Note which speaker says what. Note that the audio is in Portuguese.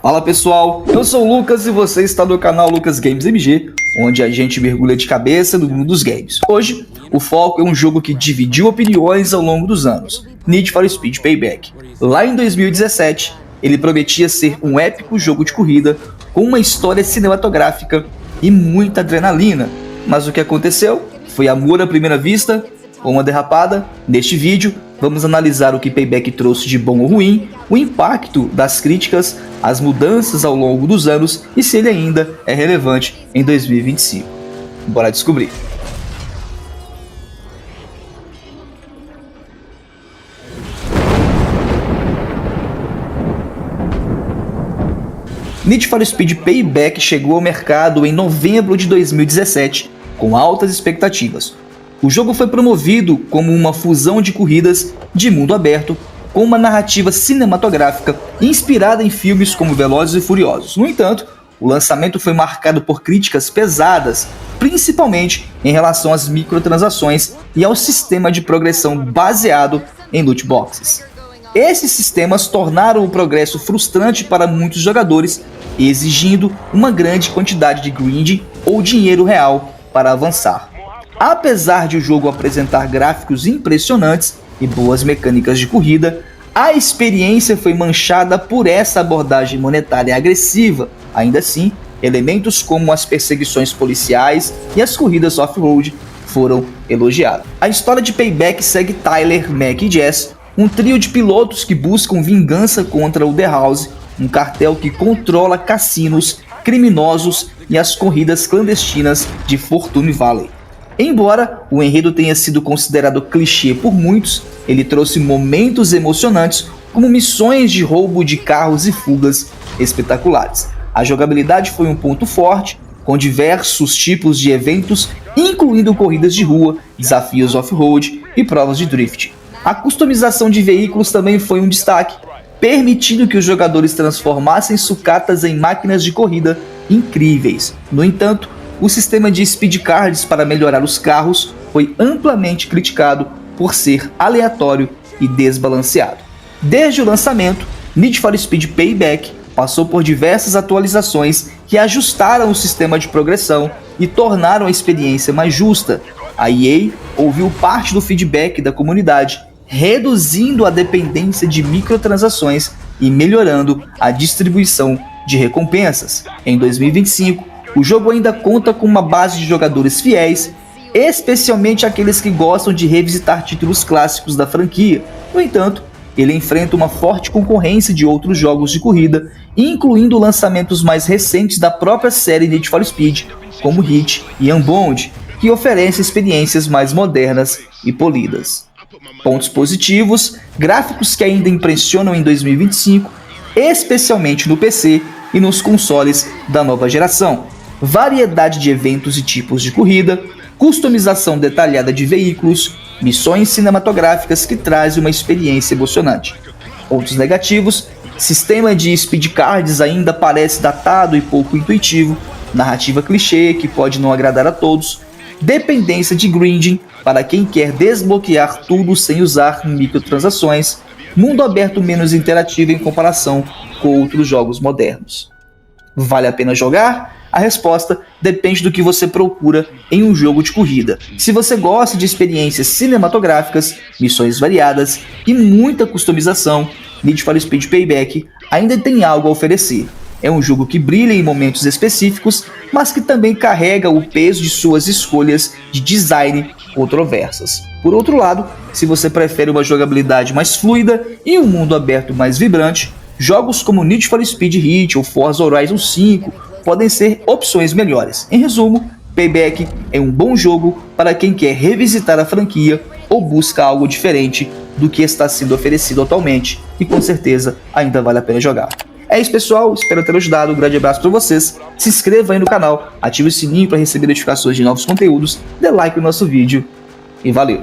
Speaker 1: Fala pessoal, eu sou o Lucas e você está no canal Lucas Games MG, onde a gente mergulha de cabeça no mundo dos games. Hoje, o foco é um jogo que dividiu opiniões ao longo dos anos, Need for Speed Payback. Lá em 2017, ele prometia ser um épico jogo de corrida com uma história cinematográfica e muita adrenalina. Mas o que aconteceu? Foi amor à primeira vista ou uma derrapada? Neste vídeo, vamos analisar o que Payback trouxe de bom ou ruim, o impacto das críticas, as mudanças ao longo dos anos e se ele ainda é relevante em 2025. Bora descobrir! Need for Speed Payback chegou ao mercado em novembro de 2017, com altas expectativas. O jogo foi promovido como uma fusão de corridas de mundo aberto com uma narrativa cinematográfica inspirada em filmes como Velozes e Furiosos. No entanto, o lançamento foi marcado por críticas pesadas, principalmente em relação às microtransações e ao sistema de progressão baseado em loot boxes. Esses sistemas tornaram o progresso frustrante para muitos jogadores, exigindo uma grande quantidade de grinding ou dinheiro real para avançar. Apesar de o jogo apresentar gráficos impressionantes e boas mecânicas de corrida, a experiência foi manchada por essa abordagem monetária agressiva. Ainda assim, elementos como as perseguições policiais e as corridas off-road foram elogiados. A história de Payback segue Tyler, Mac e Jess, um trio de pilotos que buscam vingança contra o The House, um cartel que controla cassinos, criminosos e as corridas clandestinas de Fortune Valley. Embora o enredo tenha sido considerado clichê por muitos, ele trouxe momentos emocionantes como missões de roubo de carros e fugas espetaculares. A jogabilidade foi um ponto forte, com diversos tipos de eventos, incluindo corridas de rua, desafios off-road e provas de drift. A customização de veículos também foi um destaque, permitindo que os jogadores transformassem sucatas em máquinas de corrida incríveis. No entanto, o sistema de speed cards para melhorar os carros foi amplamente criticado por ser aleatório e desbalanceado. Desde o lançamento, Need for Speed Payback passou por diversas atualizações que ajustaram o sistema de progressão e tornaram a experiência mais justa. A EA ouviu parte do feedback da comunidade, reduzindo a dependência de microtransações e melhorando a distribuição de recompensas. Em 2025, o jogo ainda conta com uma base de jogadores fiéis, especialmente aqueles que gostam de revisitar títulos clássicos da franquia. No entanto, ele enfrenta uma forte concorrência de outros jogos de corrida, incluindo lançamentos mais recentes da própria série Need for Speed, como Heat e Unbound, que oferecem experiências mais modernas e polidas. Pontos positivos: gráficos que ainda impressionam em 2025, especialmente no PC e nos consoles da nova geração. Variedade de eventos e tipos de corrida, customização detalhada de veículos, missões cinematográficas que trazem uma experiência emocionante. Pontos negativos: sistema de speed cards ainda parece datado e pouco intuitivo, narrativa clichê que pode não agradar a todos, dependência de grinding para quem quer desbloquear tudo sem usar microtransações, mundo aberto menos interativo em comparação com outros jogos modernos. Vale a pena jogar? A resposta depende do que você procura em um jogo de corrida. Se você gosta de experiências cinematográficas, missões variadas e muita customização, Need for Speed Payback ainda tem algo a oferecer. É um jogo que brilha em momentos específicos, mas que também carrega o peso de suas escolhas de design controversas. Por outro lado, se você prefere uma jogabilidade mais fluida e um mundo aberto mais vibrante, jogos como Need for Speed Heat ou Forza Horizon 5 podem ser opções melhores. Em resumo, Payback é um bom jogo para quem quer revisitar a franquia ou busca algo diferente do que está sendo oferecido atualmente e com certeza ainda vale a pena jogar. É isso pessoal, espero ter ajudado, um grande abraço para vocês, se inscreva aí no canal, ative o sininho para receber notificações de novos conteúdos, dê like no nosso vídeo e valeu!